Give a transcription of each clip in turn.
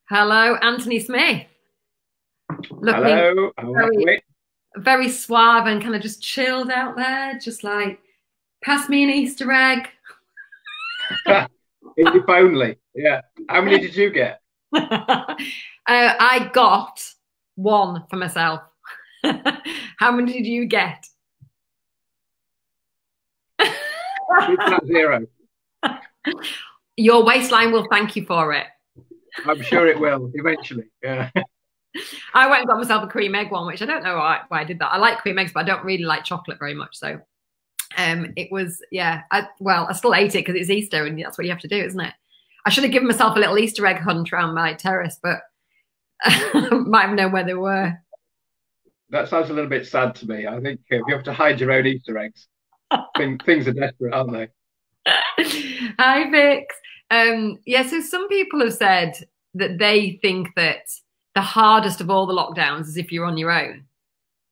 Hello, Anthony Smith. Looking Hello, how are very, we? very suave and kind of just chilled out there, just like, pass me an Easter egg. If only. Yeah. How many did you get? I got one for myself. How many did you get? It's not zero. Your waistline will thank you for it. I'm sure it will eventually. Yeah. I went and got myself a cream egg one, which I don't know why I did that. I like cream eggs, but I don't really like chocolate very much. So it was, yeah. I still ate it because it's Easter and that's what you have to do, isn't it? I should have given myself a little Easter egg hunt around my terrace, but might have known where they were. That sounds a little bit sad to me. I think you have to hide your own Easter eggs. Things are desperate, aren't they? Hi, Vix. Yeah, so some people have said that they think that the hardest of all the lockdowns is if you're on your own.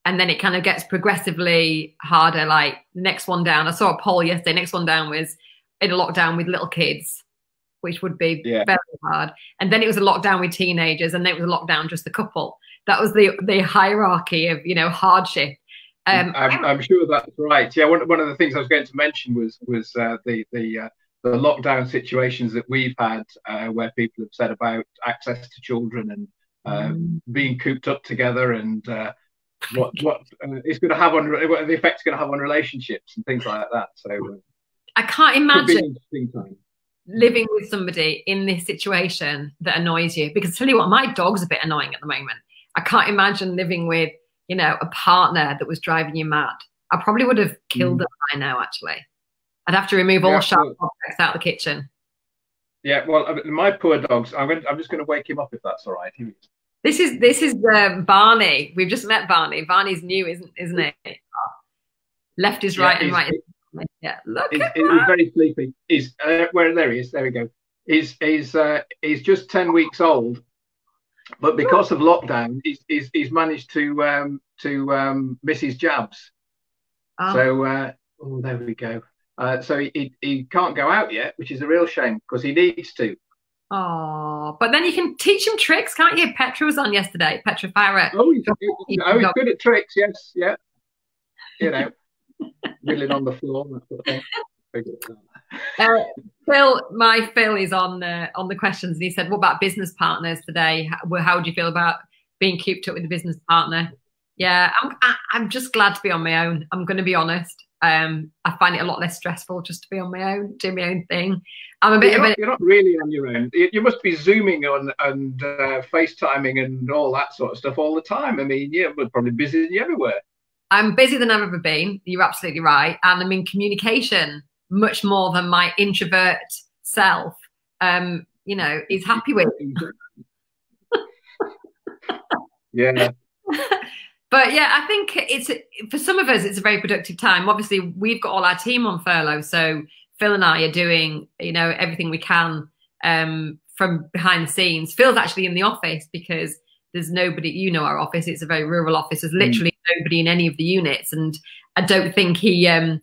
And then it kind of gets progressively harder. Like the next one down, I saw a poll yesterday. Next one down was in a lockdown with little kids, which would be Yeah. very hard. And then it was a lockdown with teenagers, and then it was a lockdown just the couple. That was the hierarchy of hardship. I'm sure that's right. Yeah, one of the things I was going to mention was the lockdown situations that we've had, where people have said about access to children and being cooped up together, and what it's going to have on what the effect's going to have on relationships and things like that. So I can't could be an imagine interesting time. living with somebody in this situation that annoys you. Because tell you what, my dog's a bit annoying at the moment. I can't imagine living with, a partner that was driving you mad. I probably would have killed them by now, actually. I'd have to remove all sharp objects out of the kitchen. Yeah, well, my poor dogs. I'm just going to wake him up if that's all right. This is Barney. We've just met Barney. Barney's new, isn't it? Left is right and right is left. Yeah, look he's, at he's that. very sleepy. He's there he is. There we go. He's just 10 weeks old, but because of lockdown, he's managed to miss his jabs. Oh. So there we go. So he can't go out yet, which is a real shame because he needs to. Oh, but then you can teach him tricks, can't you? Petra was on yesterday. Petra Farah. He's good at tricks. Yes, yeah. Wheeling on the floor. That sort uh, Phil is on the questions, and he said, "What about business partners today? How would you feel about being cooped up with a business partner?" Yeah, I'm just glad to be on my own. I'm going to be honest. I find it a lot less stressful just to be on my own, do my own thing. You're not really on your own. You must be Zooming on and FaceTiming and all that sort of stuff all the time. I mean, we're probably busy everywhere. I'm busier than I've ever been. You're absolutely right. And I'm in communication much more than my introvert self, is happy with. Yeah. But yeah, I think it's for some of us, it's a very productive time. Obviously, we've got all our team on furlough. So Phil and I are doing, everything we can from behind the scenes. Phil's actually in the office because there's nobody, our office, it's a very rural office. There's literally nobody in any of the units. And I don't think he can,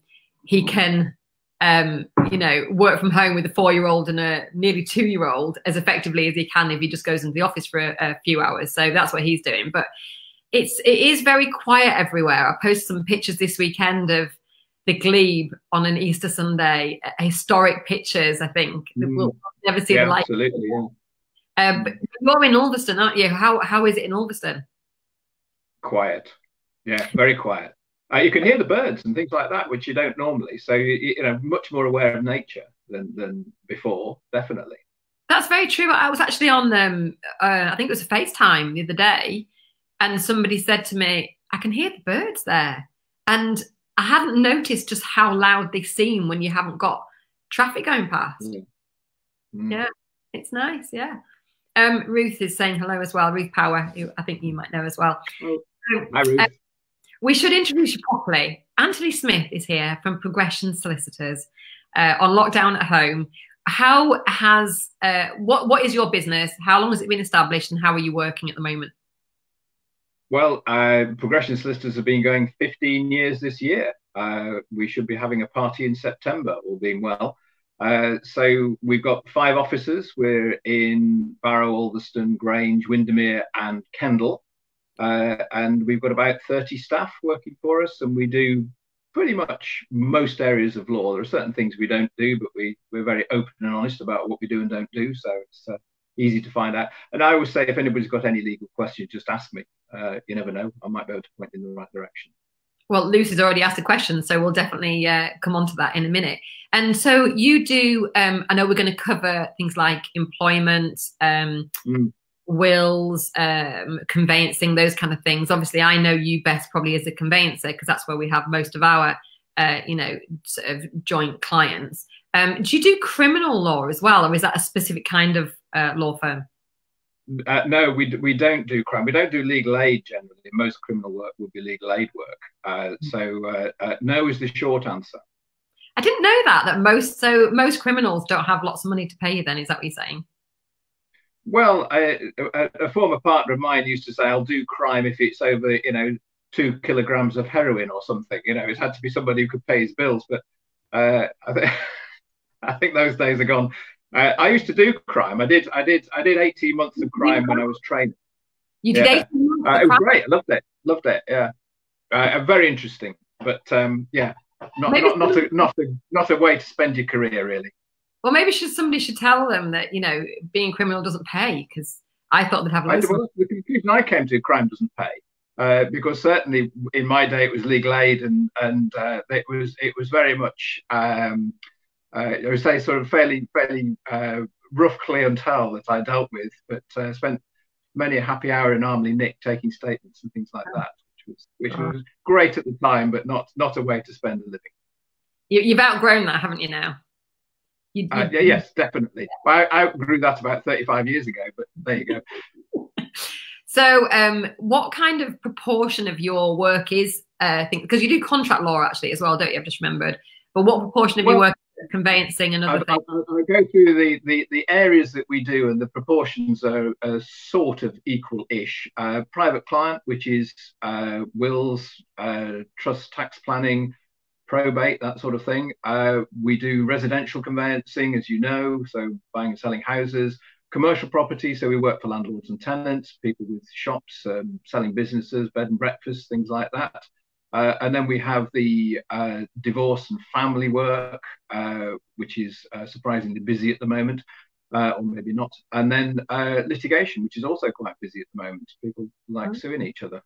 work from home with a 4-year-old and a nearly 2-year-old as effectively as he can if he just goes into the office for a few hours. So that's what he's doing. But it is very quiet everywhere. I posted some pictures this weekend of the Glebe on an Easter Sunday, historic pictures, I think. We'll never see the like. Absolutely, yeah. But you're in Ulverston, aren't you? How is it in Ulverston? Quiet. Yeah, very quiet. You can hear the birds and things like that, which you don't normally. So, much more aware of nature than before, definitely. That's very true. I was actually on, I think it was a FaceTime the other day, and somebody said to me, I can hear the birds there. And I hadn't noticed just how loud they seem when you haven't got traffic going past. Yeah, it's nice. Yeah. Ruth is saying hello as well. Ruth Power, who I think you might know as well. Hi, Ruth. We should introduce you properly. Anthony Smith is here from Progression Solicitors on lockdown at home. What is your business? How long has it been established, and how are you working at the moment? Well, Progression Solicitors have been going 15 years this year. We should be having a party in September, all being well. So we've got 5 offices. We're in Barrow, Alveston, Grange, Windermere, and Kendal. And we've got about 30 staff working for us, and we do pretty much most areas of law. There are certain things we don't do, but we're very open and honest about what we do and don't do. So it's easy to find out. And I always say, if anybody's got any legal questions, just ask me. You never know. I might be able to point in the right direction. Well, Lucy's already asked a question, so we'll definitely come on to that in a minute. And so you do, I know we're going to cover things like employment, wills, conveyancing, those kind of things. Obviously, I know you best probably as a conveyancer because that's where we have most of our, sort of joint clients. Do you do criminal law as well, or is that a specific kind of law firm? No, we don't do crime. We don't do legal aid generally. Most criminal work would be legal aid work. So no is the short answer. I didn't know that most criminals don't have lots of money to pay you then. Is that what you're saying? Well, a former partner of mine used to say, I'll do crime if it's over, 2 kilograms of heroin or something. It had to be somebody who could pay his bills. But I think those days are gone. I used to do crime. I did 18 months of crime when I was training. You did 18 months? It was great. I loved it. Yeah, very interesting. But yeah, not a way to spend your career really. Well, maybe somebody should tell them that being criminal doesn't pay, because I thought they'd have loads. The conclusion I came to: crime doesn't pay, because certainly in my day it was legal aid, and it was very much. I would say sort of fairly rough clientele that I dealt with, but spent many a happy hour in Armley Nick taking statements and things like that, which was great at the time, but not a way to spend a living. You've outgrown that, haven't you now? Yes, definitely. I outgrew that about 35 years ago, but there you go. So what kind of proportion of your work is, because you do contract law actually as well, don't you? I've just remembered. But what proportion of your work is conveyancing and other things? I'll go through the areas that we do, and the proportions are sort of equal-ish. Private client, which is wills, trust, tax planning, probate, that sort of thing. We do residential conveyancing, as you know, so buying and selling houses. Commercial property, so we work for landlords and tenants, people with shops, selling businesses, bed and breakfast, things like that. And then we have the divorce and family work, which is surprisingly busy at the moment, or maybe not. And then litigation, which is also quite busy at the moment. People like suing each other.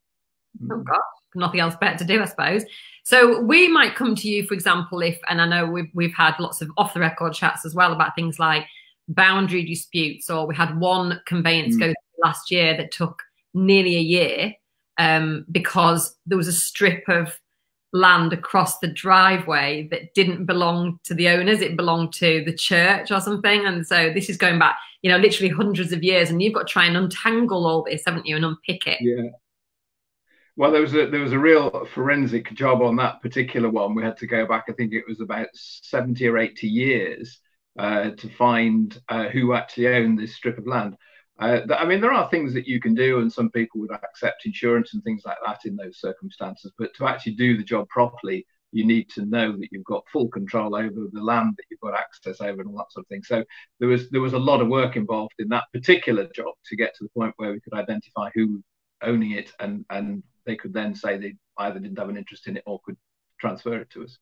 Oh, God. Nothing else better to do, I suppose. So we might come to you, for example, and I know we've had lots of off-the-record chats as well about things like boundary disputes, or we had one conveyance go last year that took nearly a year. Because there was a strip of land across the driveway that didn't belong to the owners, it belonged to the church or something. And so this is going back, literally hundreds of years, and you've got to try and untangle all this, haven't you, and unpick it. Yeah. Well, there was a real forensic job on that particular one. We had to go back, I think it was about 70 or 80 years to find who actually owned this strip of land. I mean, there are things that you can do, and some people would accept insurance and things like that in those circumstances. But to actually do the job properly, you need to know that you've got full control over the land that you've got access over and all that sort of thing. So there was a lot of work involved in that particular job to get to the point where we could identify who was owning it, and they could then say they either didn't have an interest in it or could transfer it to us.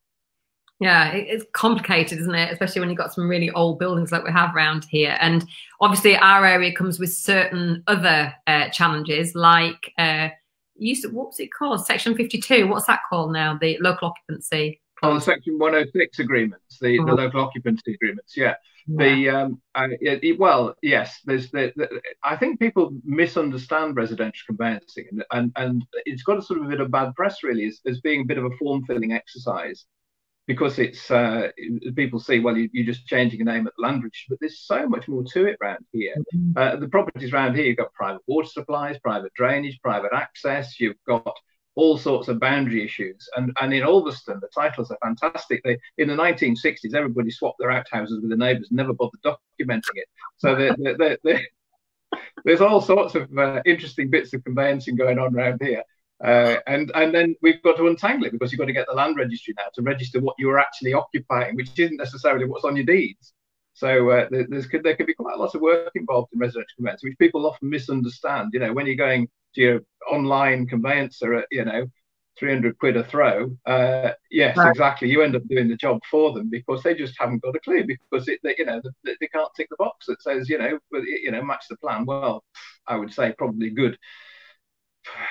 Yeah, it's complicated, isn't it? Especially when you've got some really old buildings like we have around here. And obviously our area comes with certain other challenges, like, what's it called? Section 52. What's that called now? The local occupancy. Oh, Section 106 agreements, the local occupancy agreements, yeah. Well, yes, I think people misunderstand residential conveyancing, and it's got a sort of a bit of bad press, really, as being a bit of a form-filling exercise. Because it's people see, well, you're just changing a name at the land registry, but there's so much more to it around here. The properties around here, you've got private water supplies, private drainage, private access. You've got all sorts of boundary issues. And in Alveston, the titles are fantastic. In the 1960s, everybody swapped their outhouses with the neighbours and never bothered documenting it. So there's all sorts of interesting bits of conveyancing going on around here. And then we've got to untangle it, because you've got to get the land registry now to register what you are actually occupying, which isn't necessarily what's on your deeds. So there could be quite a lot of work involved in residential conveyancing, which people often misunderstand. You know, when you're going to your online conveyancer at, you know, 300 quid a throw, yes, right, exactly, you end up doing the job for them, because they just haven't got a clue, because they can't tick the box that says, match the plan. Well, I would say probably good,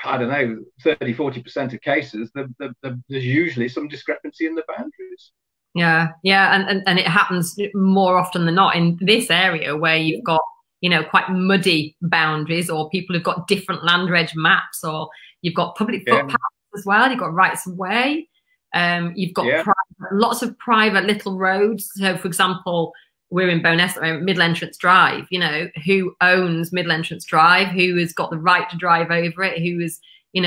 I don't know, 30-40% of cases, there's usually some discrepancy in the boundaries. Yeah, and it happens more often than not in this area, where you've got, quite muddy boundaries, or people who've got different land reg maps, or you've got public footpaths as well. You've got rights of way. You've got lots of private little roads. So, for example, we're in Bowness, Middle Entrance Drive. Who owns Middle Entrance Drive? Who has got the right to drive over it? Who is, in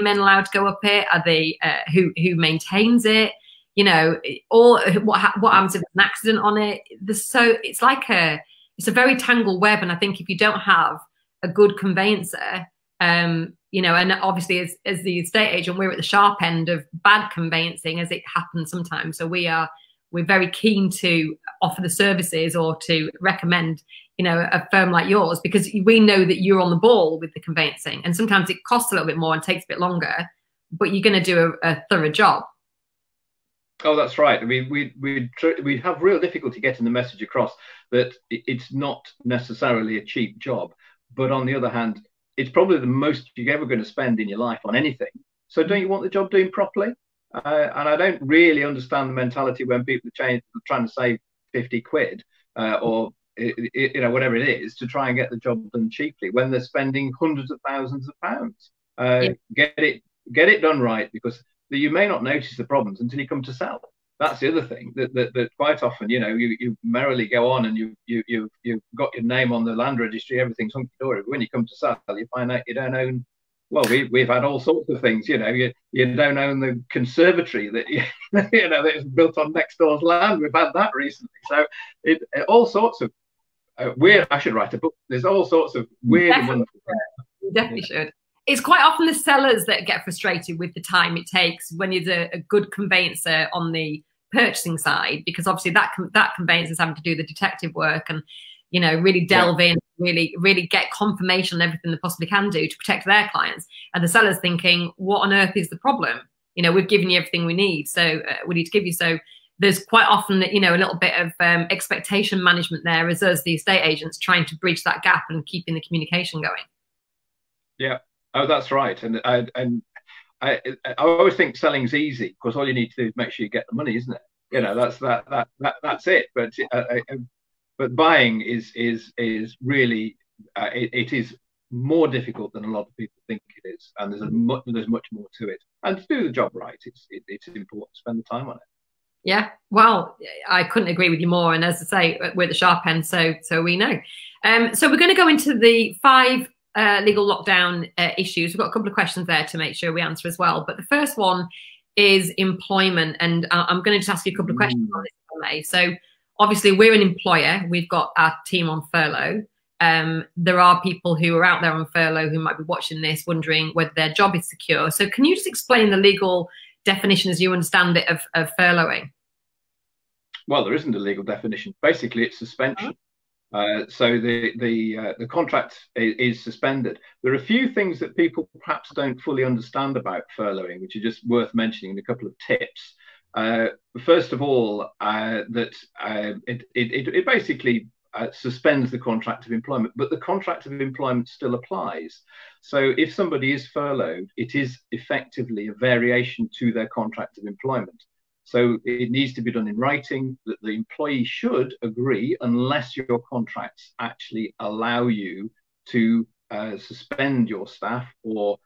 men allowed to go up it? Are they? Who maintains it? All what happens if there's an accident on it? It's a very tangled web, and I think if you don't have a good conveyancer, and obviously as the estate agent, we're at the sharp end of bad conveyancing, as it happens sometimes. So we're very keen to offer the services, or to recommend, a firm like yours, because we know that you're on the ball with the conveyancing, and sometimes it costs a little bit more and takes a bit longer, but you're going to do a thorough job. Oh, that's right. I mean, we have real difficulty getting the message across that it's not necessarily a cheap job, but on the other hand, it's probably the most you're ever going to spend in your life on anything. So don't you want the job doing properly? And I don't really understand the mentality when people are trying to save 50 quid or whatever it is, to try and get the job done cheaply, when they're spending hundreds of thousands of pounds. Get it done right, because you may not notice the problems until you come to sell. That's the other thing, that quite often, you merrily go on and you've got your name on the land registry, everything's hunky-dory. But when you come to sell, you find out you don't own, well, we've had all sorts of things, you don't own the conservatory that, that is built on next door's land. We've had that recently. So all sorts of weird, I should write a book. There's all sorts of weird and wonderful things. You definitely should. It's quite often the sellers that get frustrated with the time it takes when you're a good conveyancer on the purchasing side, because obviously that conveyancer is having to do the detective work and, really delve in, really get confirmation on everything they possibly can do to protect their clients. And the seller's thinking, what on earth is the problem? We've given you everything we need, so we need to give you. So there's quite often, a little bit of expectation management there, as us, the estate agents, trying to bridge that gap and keeping the communication going. Yeah. Oh, that's right. And I always think selling's easy, because all you need to do is make sure you get the money, isn't it? That's it. But buying is really it is more difficult than a lot of people think it is, and there's much more to it. And to do the job right, it's important to spend the time on it. Yeah, well, I couldn't agree with you more. And as I say, we're at the sharp end, so we know. So we're going to go into the 5 legal lockdown issues. We've got a couple of questions there to make sure we answer as well. But the first one is employment. And I'm going to just ask you a couple of questions on this, if I may. So obviously we're an employer. We've got our team on furlough. There are people who are out there on furlough who might be watching this wondering whether their job is secure. So can you just explain the legal definition as you understand it of furloughing? Well, there isn't a legal definition. Basically, it's suspension. So the contract is suspended. There are a few things that people perhaps don't fully understand about furloughing, which are just worth mentioning in a couple of tips. First of all, that it basically suspends the contract of employment, but the contract of employment still applies. So if somebody is furloughed, it is effectively a variation to their contract of employment. So it needs to be done in writing, that the employee should agree, unless your contracts actually allow you to suspend your staff or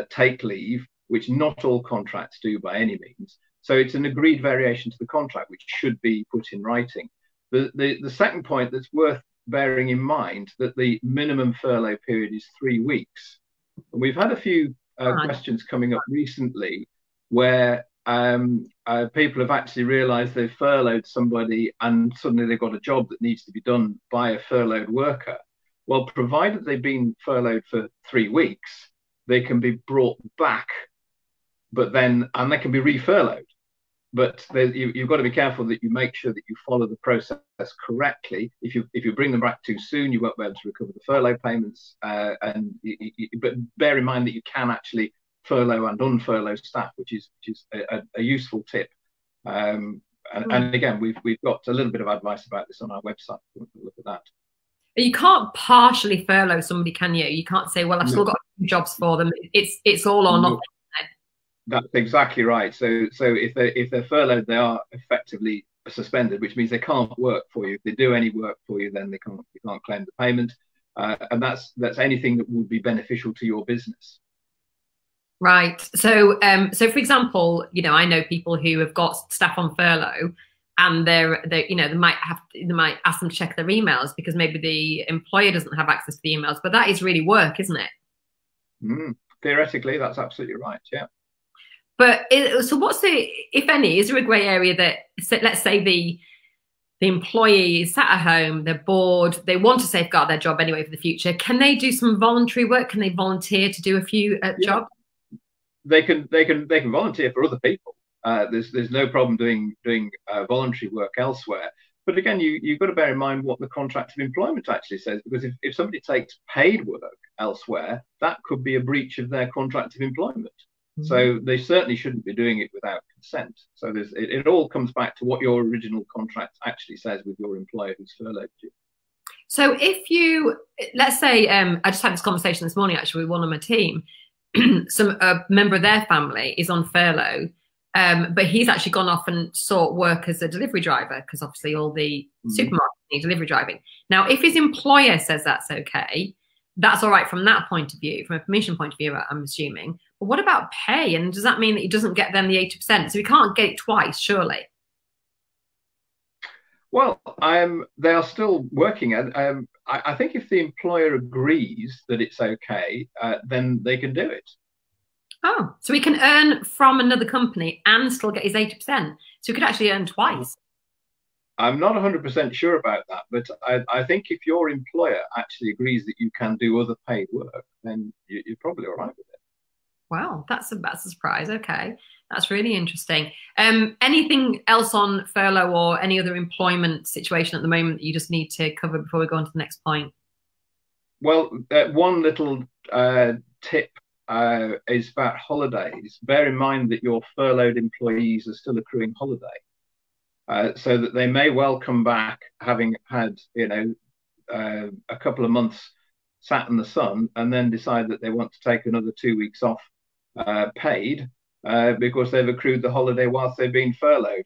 take leave, which not all contracts do by any means. So it's an agreed variation to the contract, which should be put in writing. The second point that's worth bearing in mind, that the minimum furlough period is 3 weeks. And we've had a few questions coming up recently where people have actually realized they've furloughed somebody and suddenly they've got a job that needs to be done by a furloughed worker. Well, provided they've been furloughed for 3 weeks, they can be brought back, and they can be refurloughed. But you've got to be careful that you make sure that you follow the process correctly. If you bring them back too soon, you won't be able to recover the furlough payments. But bear in mind that you can actually furlough and unfurlough staff, which is a useful tip. And again, we've got a little bit of advice about this on our website. Look at that. You can't partially furlough somebody, can you? You can't say, well, I've still got jobs for them. It's all or nothing. That's exactly right. So if they're furloughed, they are effectively suspended, which means they can't work for you. If they do any work for you, then you can't claim the payment, and that's anything that would be beneficial to your business. Right. So for example, I know people who have got staff on furlough, and they might ask them to check their emails because maybe the employer doesn't have access to the emails. But that is really work, isn't it? Theoretically, that's absolutely right. Yeah. But so what's if any, is there a grey area that, let's say the employee is sat at home, they're bored, they want to safeguard their job anyway for the future. Can they do some voluntary work? Can they volunteer to do a few jobs? They can volunteer for other people. There's no problem doing voluntary work elsewhere. But again, you've got to bear in mind what the contract of employment actually says, because if somebody takes paid work elsewhere, that could be a breach of their contract of employment. So they certainly shouldn't be doing it without consent. So it all comes back to what your original contract actually says with your employer who's furloughed you. So if let's say, I just had this conversation this morning actually with one of my team, a member of their family is on furlough, but he's actually gone off and sought work as a delivery driver because obviously all the supermarkets need delivery driving. Now, if his employer says that's okay, that's all right from that point of view, from a permission point of view, I'm assuming. But what about pay? And does that mean that he doesn't get then the 80%? So he can't get it twice, surely? Well, they are still working. And I think if the employer agrees that it's okay, then they can do it. Oh, so he can earn from another company and still get his 80%. So he could actually earn twice. I'm not 100% sure about that, but I think if your employer actually agrees that you can do other paid work, then you're probably all right with it. Wow, that's a surprise. Okay, that's really interesting. Anything else on furlough or any other employment situation at the moment that you just need to cover before we go on to the next point? Well, one little tip is about holidays. Bear in mind that your furloughed employees are still accruing holiday. So that they may well come back having had, a couple of months sat in the sun and then decide that they want to take another 2 weeks off paid because they've accrued the holiday whilst they've been furloughed.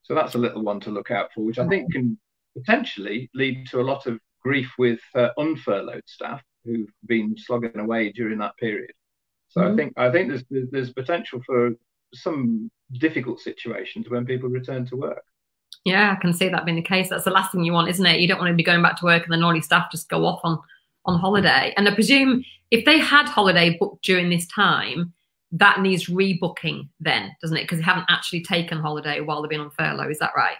So that's a little one to look out for, which I think can potentially lead to a lot of grief with unfurloughed staff who've been slogging away during that period. So I think there's potential for some difficult situations when people return to work. Yeah, I can see that being the case. That's the last thing you want, isn't it? You don't want to be going back to work and then all your staff just go off on holiday. And I presume if they had holiday booked during this time, that needs rebooking then, doesn't it? Because they haven't actually taken holiday while they've been on furlough. Is that right?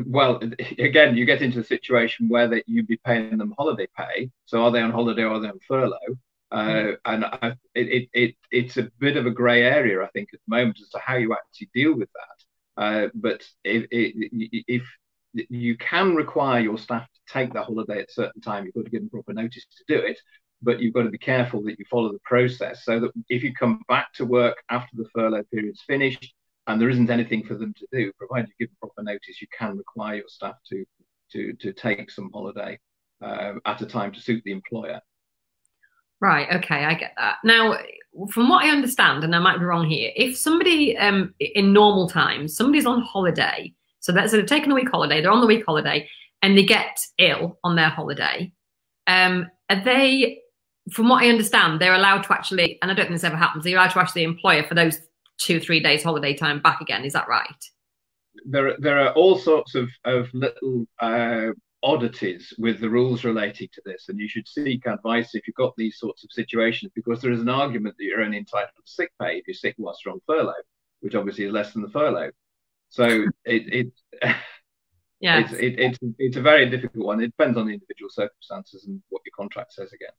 Well, again, you get into a situation where you'd be paying them holiday pay. So are they on holiday or are they on furlough? And it's a bit of a grey area, I think, at the moment as to how you actually deal with that. But if you can require your staff to take the holiday at a certain time, you've got to give them proper notice to do it. But you've got to be careful that you follow the process so that if you come back to work after the furlough period's finished and there isn't anything for them to do, provided you give them proper notice, you can require your staff to take some holiday at a time to suit the employer. Right. Okay, I get that. Now, from what I understand, and I might be wrong here, if somebody in normal times, somebody's on holiday, so they've taken a week holiday, they're on the week holiday, and they get ill on their holiday, are they, from what I understand, they're allowed to actually, and I don't think this ever happens, they're allowed to ask the employer for those 2 or 3 days holiday time back again. Is that right? There are all sorts of little oddities with the rules relating to this, and you should seek advice if you've got these sorts of situations, because there is an argument that you're only entitled to sick pay if you're sick whilst you're on furlough, which obviously is less than the furlough. So it's a very difficult one. It depends on the individual circumstances and what your contract says again.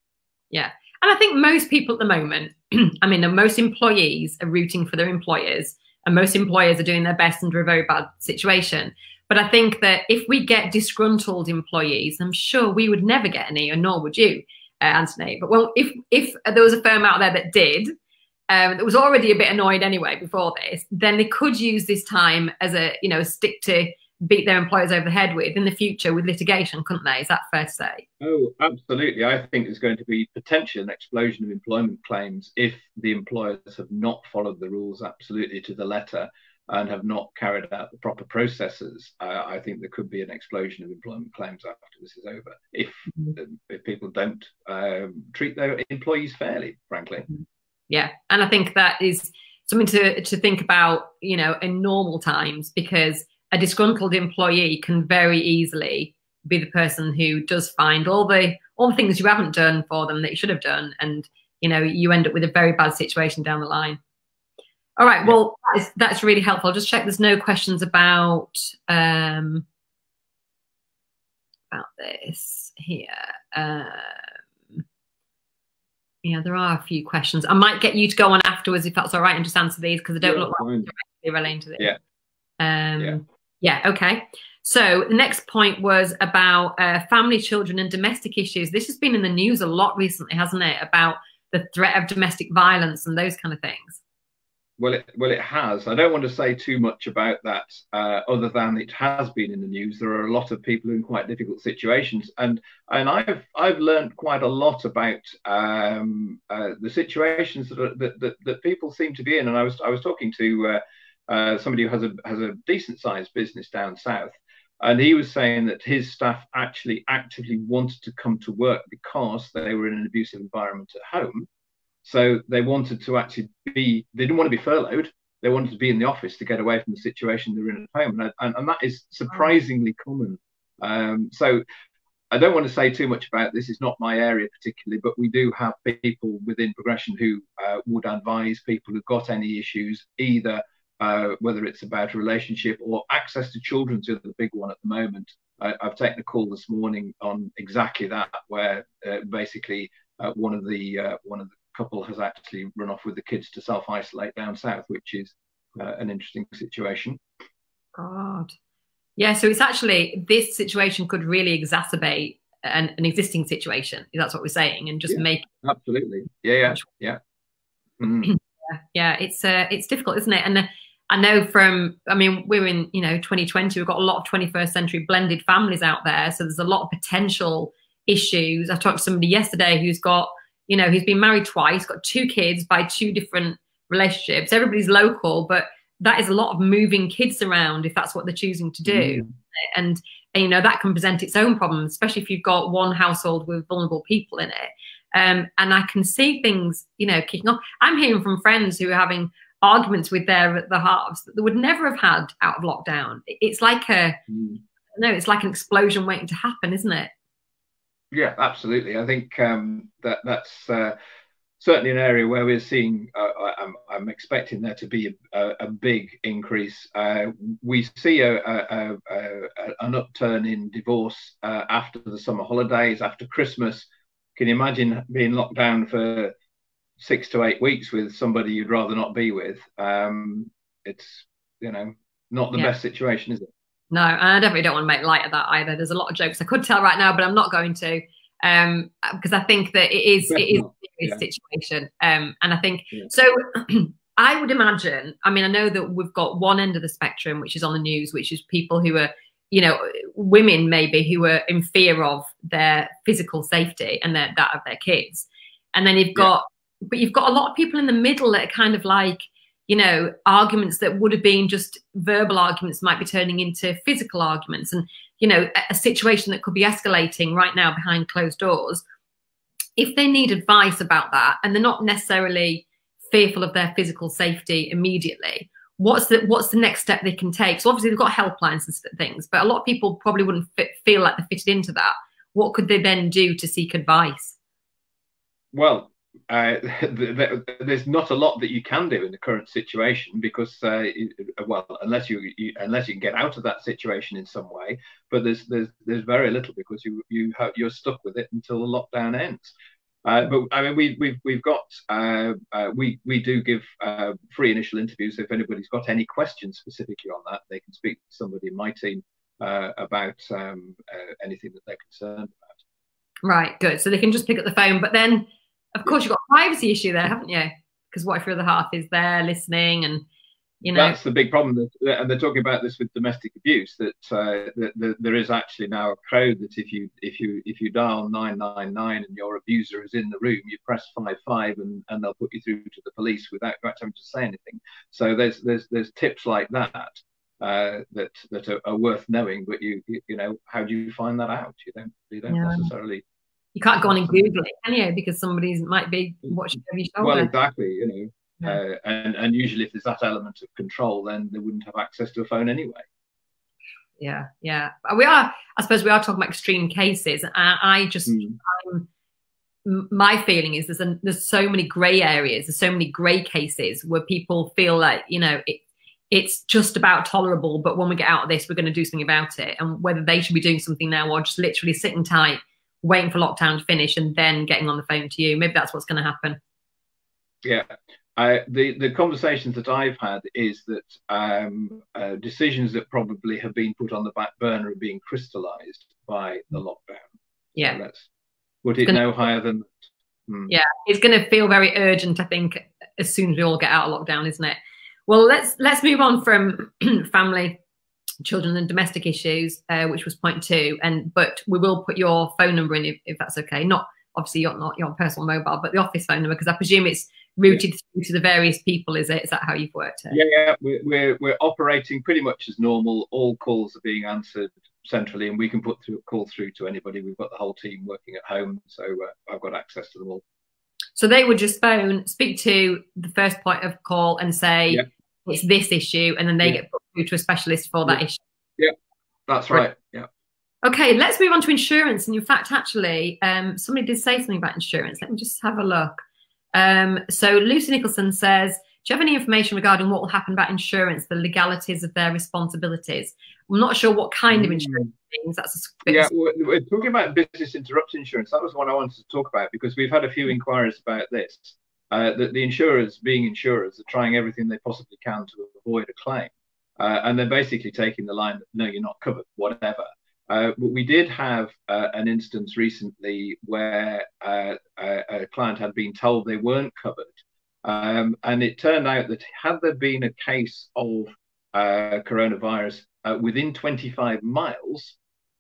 Yeah. And I think most people at the moment, I mean, most employees are rooting for their employers, and most employers are doing their best under a very bad situation. But I think that if we get disgruntled employees, I'm sure we would never get any, or nor would you, Anthony. But well, if there was a firm out there that did, that was already a bit annoyed anyway before this, then they could use this time as a, you know, a stick to beat their employers over the head with in the future with litigation, couldn't they? Is that fair to say? Oh, absolutely. I think there's going to be potentially an explosion of employment claims if the employers have not followed the rules absolutely to the letter and have not carried out the proper processes. I think there could be an explosion of employment claims after this is over if people don't treat their employees fairly, frankly. Yeah, and I think that is something to think about, you know, in normal times, because a disgruntled employee can very easily be the person who does find all the things you haven't done for them that you should have done, and you know, you end up with a very bad situation down the line. All right, well, that's really helpful. I'll just check there's no questions about this here. Yeah, there are a few questions. I might get you to go on afterwards if that's all right, and just answer these because they don't look like directly relating to this. Yeah, okay. So the next point was about family, children, and domestic issues. This has been in the news a lot recently, hasn't it? About the threat of domestic violence and those kind of things. Well, it has. I don't want to say too much about that, other than it has been in the news. There are a lot of people in quite difficult situations, and I've learned quite a lot about the situations that people seem to be in. And I was talking to somebody who has a decent sized business down south, and he was saying that his staff actually actively wanted to come to work because they were in an abusive environment at home. So they wanted to actually they didn't want to be furloughed. They wanted to be in the office to get away from the situation they were in at home. And that is surprisingly common. So I don't want to say too much about this. It's not my area particularly, but we do have people within Progression who would advise people who've got any issues, either whether it's about a relationship or access to children's the big one at the moment. I've taken a call this morning on exactly that, where basically one of the couple has actually run off with the kids to self-isolate down south, which is an interesting situation. God. Yeah, so it's actually, this situation could really exacerbate an existing situation. That's what we're saying, and just make absolutely. Yeah. Mm. Yeah, it's difficult, isn't it? And I know we're in 2020, we've got a lot of 21st century blended families out there, so there's a lot of potential issues. I talked to somebody yesterday who's got, he's been married twice, got 2 kids by 2 different relationships. Everybody's local, but that is a lot of moving kids around if that's what they're choosing to do. And that can present its own problems, especially if you've got one household with vulnerable people in it. And I can see things, kicking off. I'm hearing from friends who are having arguments with their halves that they would never have had out of lockdown. It's like it's like an explosion waiting to happen, isn't it? Yeah, absolutely. I think that's certainly an area where we're seeing. I'm expecting there to be a big increase. We see an upturn in divorce after the summer holidays, after Christmas. Can you imagine being locked down for 6 to 8 weeks with somebody you'd rather not be with? It's not the best situation, is it? No, and I definitely don't want to make light of that either. There's a lot of jokes I could tell right now, but I'm not going to, because I think that it is a situation. And I think so. I would imagine. I mean, I know that we've got one end of the spectrum, which is on the news, which is people who are, women maybe who are in fear of their physical safety and that of their kids, and then you've got a lot of people in the middle that are kind of like, arguments that would have been just verbal arguments might be turning into physical arguments, and a situation that could be escalating right now behind closed doors. If they need advice about that and they're not necessarily fearful of their physical safety immediately, what's the next step they can take? So obviously they've got helplines and things, but a lot of people probably wouldn't feel like they're fitted into that. What could they then do to seek advice? Well, there's not a lot that you can do in the current situation, because unless you can get out of that situation in some way, but there's very little, because you're stuck with it until the lockdown ends. But I mean, we've got we do give free initial interviews. If anybody's got any questions specifically on that, they can speak to somebody in my team about anything that they're concerned about. Right, good. So they can just pick up the phone. But then, of course, you've got a privacy issue there, haven't you? Because what if your other half is there listening and, you know. That's the big problem. And they're talking about this with domestic abuse, that there is actually now a code that if you dial 999 and your abuser is in the room, you press 55 and they'll put you through to the police without having to say anything. So there's tips like that. That are worth knowing, but you know, how do you find that out? You don't necessarily. You can't go on and Google it, can you? Because somebody might be watching over your shoulder. Well, exactly, you know. Yeah. And usually, if there's that element of control, then they wouldn't have access to a phone anyway. Yeah. I suppose we are talking about extreme cases. I just, my feeling is there's so many grey areas, there's so many grey cases where people feel like, you know, it's just about tolerable, but when we get out of this, we're going to do something about it. And whether they should be doing something now or just literally sitting tight, waiting for lockdown to finish and then getting on the phone to you. Maybe that's what's going to happen. Yeah. The conversations that I've had is that decisions that probably have been put on the back burner are being crystallized by the lockdown. Yeah. So let's put it no higher than that. Yeah, it's going to feel very urgent, I think, as soon as we all get out of lockdown, isn't it? Well, let's move on from family, children and domestic issues, which was point 2. But we will put your phone number in if that's okay. Not obviously not your personal mobile, but the office phone number, because I presume it's routed through to the various people. Is it? Is that how you've worked it? Yeah. We're operating pretty much as normal. All calls are being answered centrally, and we can put a call through to anybody. We've got the whole team working at home, so I've got access to them all. So they would just speak to the first point of call and say, it's this issue, and then they get put through to a specialist for that issue. Yeah, that's right. Yeah. Okay, let's move on to insurance. And in fact, actually, somebody did say something about insurance. Let me just have a look. So Lucy Nicholson says, do you have any information regarding what will happen about insurance, the legalities of their responsibilities? I'm not sure what kind of insurance means. That's we're talking about business interruption insurance. That was one I wanted to talk about, because we've had a few inquiries about this. That the insurers, being insurers, are trying everything they possibly can to avoid a claim. And they're basically taking the line that, no, you're not covered, whatever. But we did have an instance recently where a client had been told they weren't covered. And it turned out that had there been a case of coronavirus within 25 miles,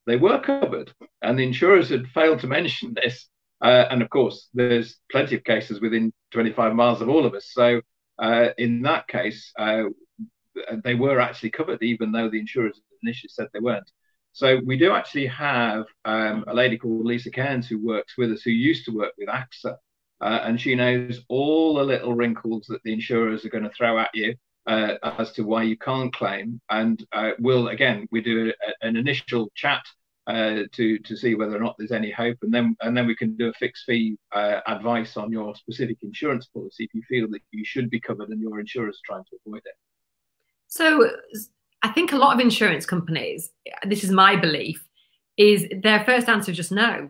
they were covered. And the insurers had failed to mention this. And of course, there's plenty of cases within 25 miles of all of us. So in that case, they were actually covered, even though the insurers initially said they weren't. So we do actually have a lady called Lisa Cairns who works with us, who used to work with AXA. And she knows all the little wrinkles that the insurers are going to throw at you as to why you can't claim. And we do an initial chat to see whether or not there's any hope, and then we can do a fixed fee advice on your specific insurance policy if you feel that you should be covered and your insurer is trying to avoid it. So I think a lot of insurance companies, this is my belief, is their first answer is just no,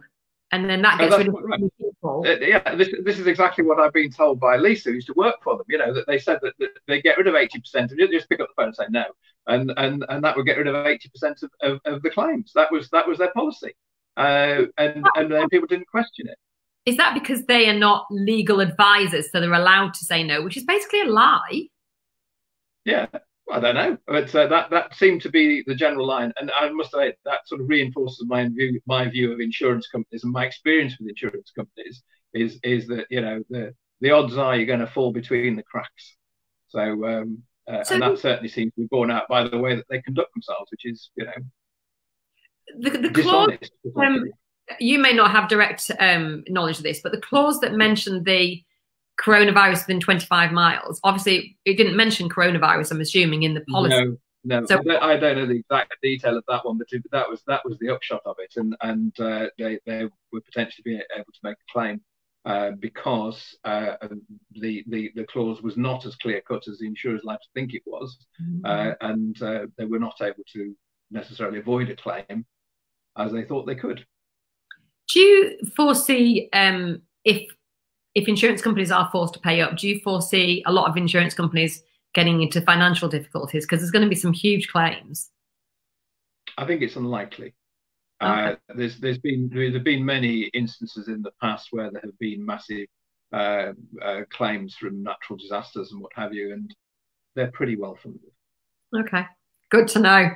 and then that gets rid of people. This is exactly what I've been told by Lisa, who used to work for them. You know, that they said that they get rid of 80%, and just pick up the phone and say no. And that would get rid of 80% of the claims. That was their policy, and then people didn't question it. Is that because they are not legal advisors, so they're allowed to say no, which is basically a lie? Yeah, I don't know, but that seemed to be the general line, and I must say that sort of reinforces my view of insurance companies, and my experience with insurance companies is that, you know, the odds are you're going to fall between the cracks. So. And that certainly seems to be borne out by the way that they conduct themselves, which is, you know, the clause. You may not have direct knowledge of this, but the clause that mentioned the coronavirus within 25 miles, obviously it didn't mention coronavirus, I'm assuming, in the policy. No. So, I don't know the exact detail of that one, but that was the upshot of it, and they would potentially be able to make a claim. Because the clause was not as clear cut as the insurers like to think it was, and they were not able to necessarily avoid a claim as they thought they could. Do you foresee if insurance companies are forced to pay up, do you foresee a lot of insurance companies getting into financial difficulties because there's going to be some huge claims? I think it's unlikely. Okay. There's been many instances in the past where there have been massive claims from natural disasters and what have you, and they're pretty well funded. Okay, good to know.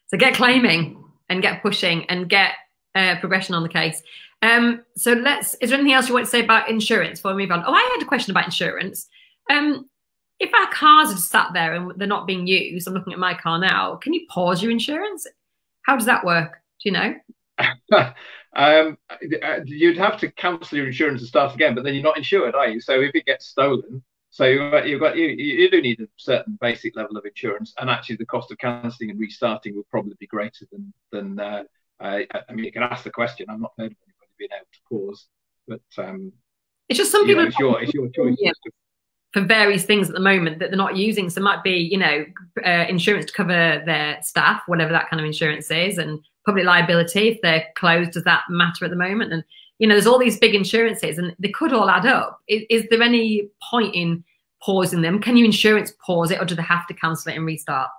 So get claiming and get pushing and get progression on the case. So is there anything else you want to say about insurance before we move on? Oh, I had a question about insurance. If our cars are sat there and they're not being used, I'm looking at my car now, can you pause your insurance? How does that work? Do you know? You'd have to cancel your insurance and start again, but then you're not insured, are you? So if it gets stolen, so you do need a certain basic level of insurance, and actually the cost of cancelling and restarting will probably be greater than I mean, you can ask the question. I've not heard of anybody being able to pause, but it's just some people. It's your choice. Yeah, for various things at the moment that they're not using. So it might be, insurance to cover their staff, whatever that kind of insurance is, and public liability if they're closed. Does that matter at the moment? And there's all these big insurances, and they could all add up. Is there any point in pausing them? Can you insurance pause it, or do they have to cancel it and restart?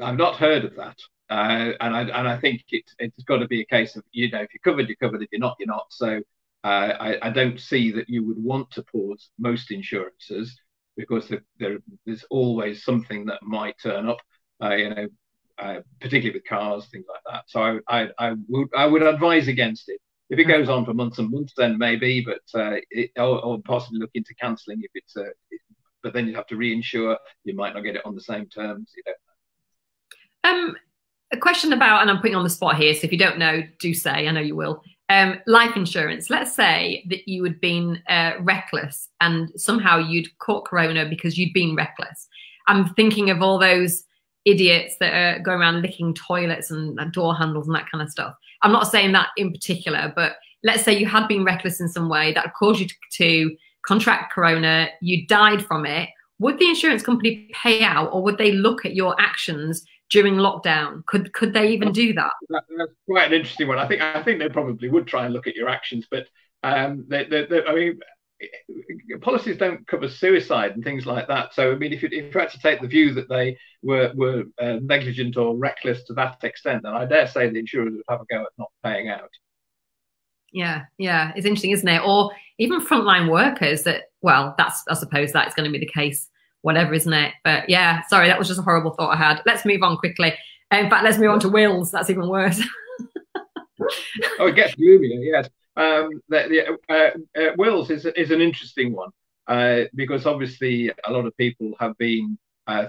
I've not heard of that. And I think it's got to be a case of, if you're covered, you're covered. If you're not, you're not. So I don't see that you would want to pause most insurances, because there's always something that might turn up, particularly with cars, things like that. So I would advise against it. If it goes on for months and months, then maybe, but or possibly look into cancelling if it's but then you'd have to reinsure. You might not get it on the same terms. A question about, and I'm putting you on the spot here, so if you don't know, do say. I know you will. Life insurance. Let's say that you had been reckless and somehow you'd caught corona because you'd been reckless. I'm thinking of all those idiots that are going around licking toilets and door handles and that kind of stuff. I'm not saying that in particular, but let's say you had been reckless in some way that caused you to contract corona, you died from it. Would the insurance company pay out, or would they look at your actions during lockdown? Could they even do that? That's quite an interesting one. I think they probably would try and look at your actions, but I mean, policies don't cover suicide and things like that. So I mean, if you had to take the view that they were negligent or reckless to that extent, then I dare say the insurers would have a go at not paying out. Yeah, it's interesting, isn't it? Or even frontline workers that, well, I suppose that's going to be the case, whatever, isn't it? But yeah, sorry, that was just a horrible thought I had. Let's move on quickly. In fact, let's move on to wills. That's even worse. Oh, it gets gloomier, yes. Wills is an interesting one, because obviously a lot of people have been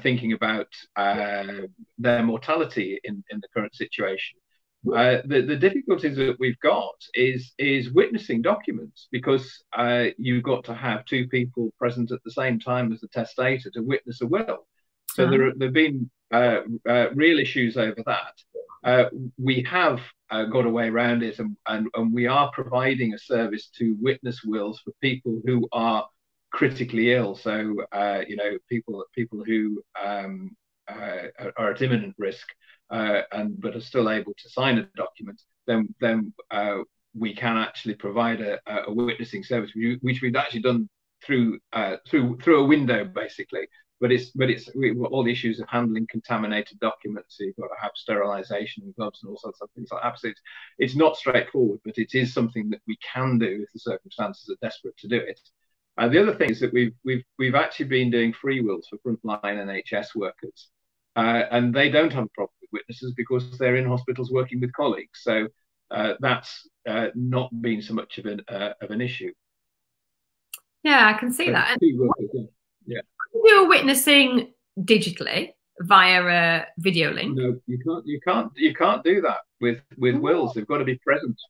thinking about their mortality in the current situation. The difficulties that we've got is witnessing documents, because you've got to have two people present at the same time as the testator to witness a will. So there have been real issues over that. We have got a way around it, and we are providing a service to witness wills for people who are critically ill. So people who are at imminent risk, but are still able to sign a document, then we can actually provide a witnessing service, which we've actually done through a window, basically. But we've got all the issues of handling contaminated documents. So you've got to have sterilisation and gloves and all sorts of things like that. So it's not straightforward, but it is something that we can do if the circumstances are desperate to do it. The other thing is that we've actually been doing free wills for frontline NHS workers, and they don't have a problem with witnesses because they're in hospitals working with colleagues. So that's not been so much of an issue. Yeah, I can see that. Yeah. You're witnessing digitally via a video link. No, you can't do that with wills. They've got to be present.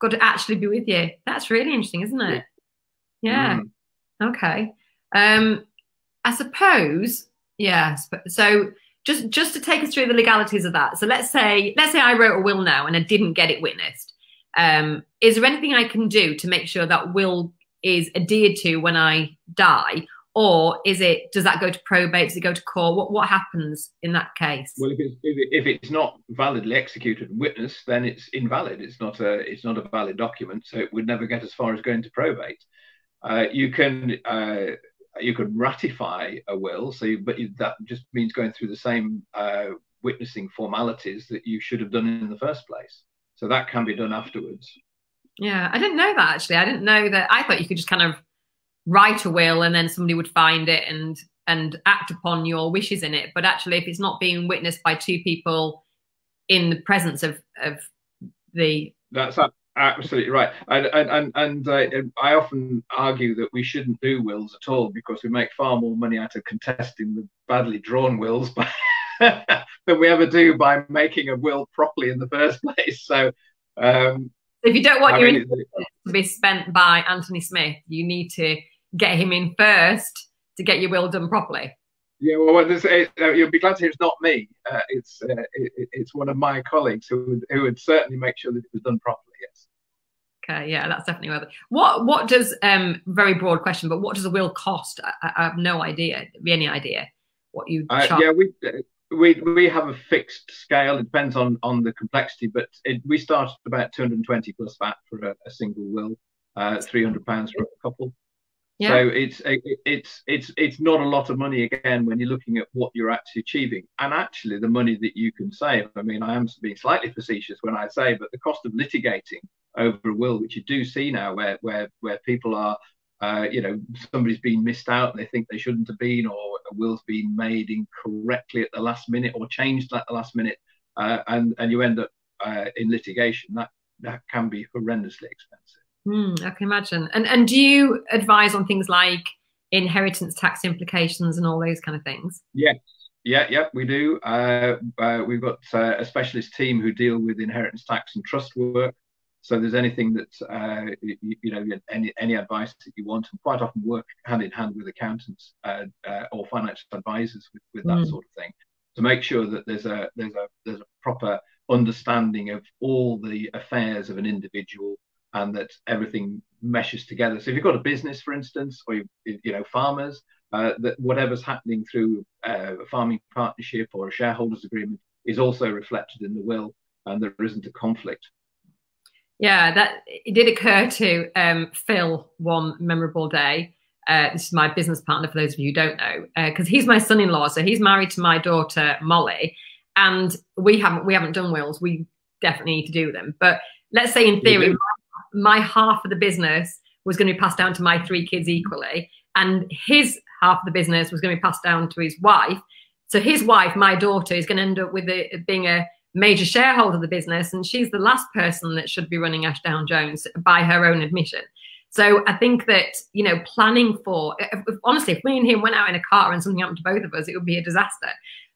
Got to actually be with you. That's really interesting, isn't it? Yeah. Okay. I suppose. Yeah. So just to take us through the legalities of that. So let's say I wrote a will now and I didn't get it witnessed. Is there anything I can do to make sure that will is adhered to when I die? or does that go to probate? Does it go to court? What happens in that case? Well, if it's not validly executed and witnessed, then it's invalid. It's not a valid document, so it would never get as far as going to probate. You can ratify a will, that just means going through the same witnessing formalities that you should have done in the first place. So that can be done afterwards. Yeah, I didn't know that actually. I didn't know that. I thought you could just kind of write a will and then somebody would find it and act upon your wishes in it. But actually, if it's not being witnessed by two people in the presence of the... That's absolutely right. And I often argue that we shouldn't do wills at all, because we make far more money out of contesting the badly drawn wills than we ever do by making a will properly in the first place. So if you don't want your inheritance to be spent by Anthony Smith, you need to get him in first to get your will done properly. Yeah, well, you'll be glad to hear it's not me. It's one of my colleagues who would certainly make sure that it was done properly. Yes. Okay, yeah, that's definitely worth it. What does very broad question, but what does a will cost? I have no idea. Any idea what you charge? Yeah, we have a fixed scale. It depends on the complexity, but we start at about 220 plus VAT for a single will, £300 for a couple. Yeah. So it's not a lot of money, again, when you're looking at what you're actually achieving, and actually the money that you can save. I mean, I am being slightly facetious when I say, but the cost of litigating over a will, which you do see now, where people are, somebody's been missed out and they think they shouldn't have been, or a will's been made incorrectly at the last minute or changed at the last minute, and you end up in litigation. That can be horrendously expensive. I can imagine. And do you advise on things like inheritance tax implications and all those kind of things? Yes. Yeah, we do. We've got a specialist team who deal with inheritance tax and trust work. So there's anything that, any advice that you want, and quite often work hand in hand with accountants or financial advisors with that sort of thing, to make sure that there's a proper understanding of all the affairs of an individual, and that everything meshes together. So if you've got a business, for instance, or farmers, that whatever's happening through a farming partnership or a shareholders agreement is also reflected in the will, and there isn't a conflict. Yeah, that it did occur to Phil one memorable day. This is my business partner, for those of you who don't know, because he's my son-in-law. So he's married to my daughter Molly, and we haven't done wills. We definitely need to do them. But let's say in theory, my half of the business was going to be passed down to my 3 kids equally, and his half of the business was going to be passed down to his wife. So his wife, my daughter, is going to end up with being a major shareholder of the business, and she's the last person that should be running Ashdown Jones by her own admission. So I think that, planning for, honestly, if me and him went out in a car and something happened to both of us, it would be a disaster.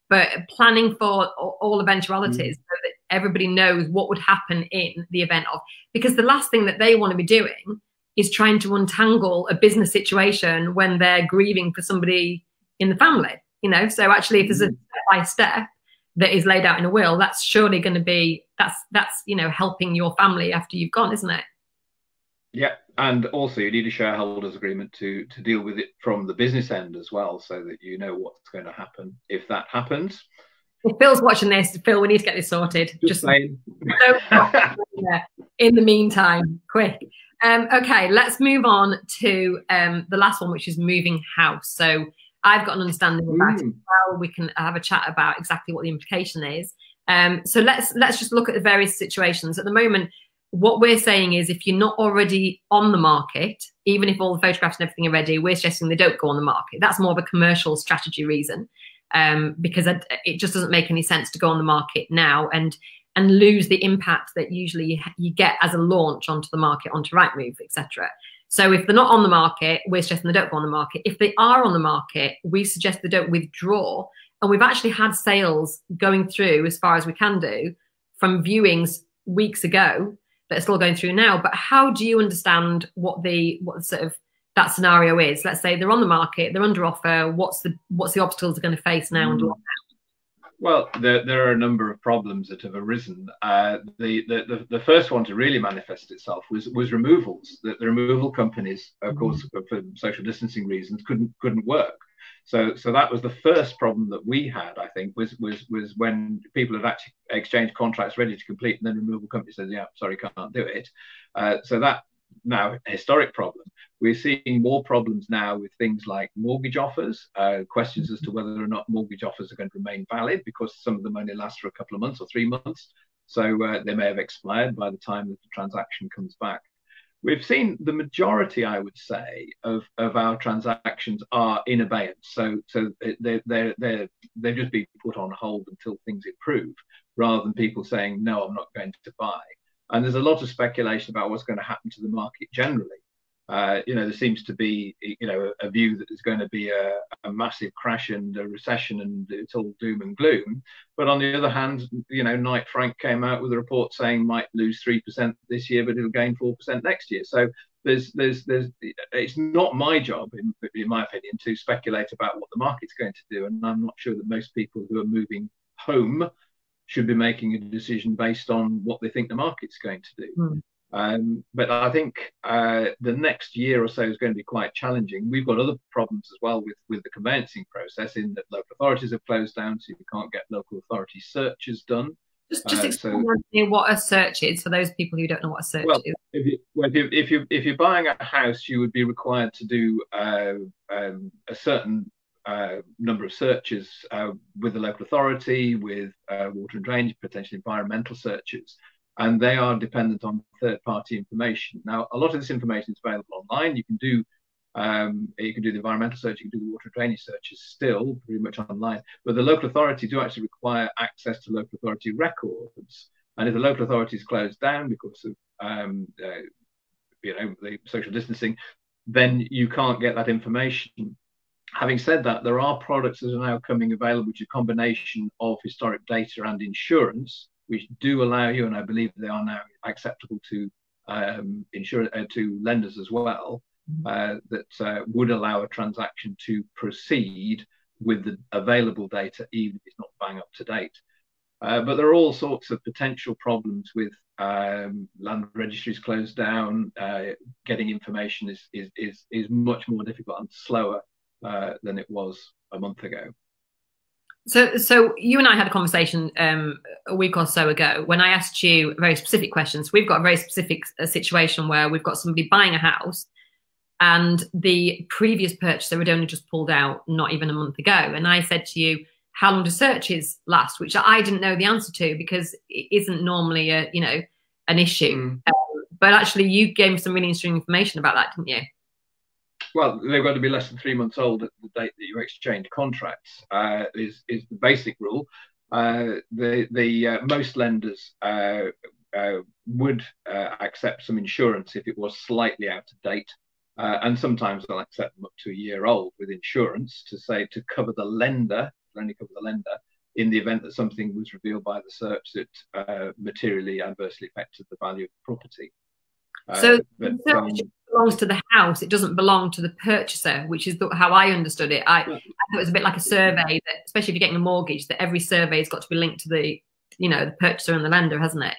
But planning for all eventualities, so that everybody knows what would happen in the event of, because the last thing that they want to be doing is trying to untangle a business situation when they're grieving for somebody in the family, So actually, if there's a step-by-step that is laid out in a will, that's surely going to be, that's helping your family after you've gone, isn't it? Yeah, and also you need a shareholders agreement to deal with it from the business end as well, so that you know what's going to happen if that happens. If Phil's watching this, Phil, we need to get this sorted. Just saying. In the meantime, quick. Okay, let's move on to the last one, which is moving house. So I've got an understanding about it as well. We can have a chat about exactly what the implication is. So let's just look at the various situations. At the moment, what we're saying is, if you're not already on the market, even if all the photographs and everything are ready, we're suggesting they don't go on the market. That's more of a commercial strategy reason, because it just doesn't make any sense to go on the market now and lose the impact that usually you get as a launch onto the market, onto Rightmove, etc. So if they're not on the market, we're suggesting they don't go on the market. If they are on the market, we suggest they don't withdraw. And we've actually had sales going through, as far as we can do, from viewings weeks ago that are still going through now. But how do you understand what sort of that scenario is? Let's say they're on the market, they're under offer. What's the obstacles they're going to face now under lockdown? Well, there are a number of problems that have arisen. The first one to really manifest itself was removals. The removal companies, of course, for social distancing reasons, couldn't work. So that was the first problem that we had. I think was when people had actually exchanged contracts ready to complete, and then removal companies said, "Yeah, sorry, can't do it." So that now a historic problem. We're seeing more problems now with things like mortgage offers, questions as to whether or not mortgage offers are going to remain valid, because some of them only last for a couple of months or 3 months. So they may have expired by the time that the transaction comes back. We've seen the majority, I would say, of our transactions are in abeyance. So they've just been put on hold until things improve, rather than people saying, no, I'm not going to buy. And there's a lot of speculation about what's going to happen to the market generally. There seems to be, a view that there's going to be a massive crash and a recession, and it's all doom and gloom. But on the other hand, Knight Frank came out with a report saying might lose 3% this year, but it'll gain 4% next year. So it's not my job, in my opinion, to speculate about what the market's going to do. And I'm not sure that most people who are moving home should be making a decision based on what they think the market's going to do. But I think the next year or so is going to be quite challenging. We've got other problems as well with the conveyancing process, in that local authorities have closed down, so you can't get local authority searches done. Just explain what a search is for those people who don't know what a search is. If you're buying a house, you would be required to do a certain number of searches with the local authority, with water and drainage, potentially environmental searches, and they are dependent on third-party information. Now, a lot of this information is available online. You can do the environmental search, you can do the water and drainage searches still pretty much online, but the local authority do actually require access to local authority records. And if the local authority is closed down because of the social distancing, then you can't get that information. Having said that, there are products that are now coming available, which are a combination of historic data and insurance, which do allow you, and I believe they are now acceptable to to lenders as well, that would allow a transaction to proceed with the available data, even if it's not bang up to date. But there are all sorts of potential problems with land registries closed down. Getting information is much more difficult and slower than it was a month ago. So you and I had a conversation a week or so ago when I asked you very specific questions. We've got a very specific situation where we've got somebody buying a house, and the previous purchaser had only just pulled out not even a month ago. And I said to you, how long do searches last? Which I didn't know the answer to, because it isn't normally an issue. But actually you gave me some really interesting information about that, didn't you? Well, they've got to be less than 3 months old at the date that you exchange contracts, is the basic rule. Most lenders would accept some insurance if it was slightly out of date, and sometimes they'll accept them up to a year old with insurance to cover the lender, only cover the lender, in the event that something was revealed by the search that materially adversely affected the value of the property. So the search belongs to the house. It doesn't belong to the purchaser, which is how I understood it. I thought it was a bit like a survey, that, especially if you're getting a mortgage, that every survey has got to be linked to the purchaser and the lender, hasn't it?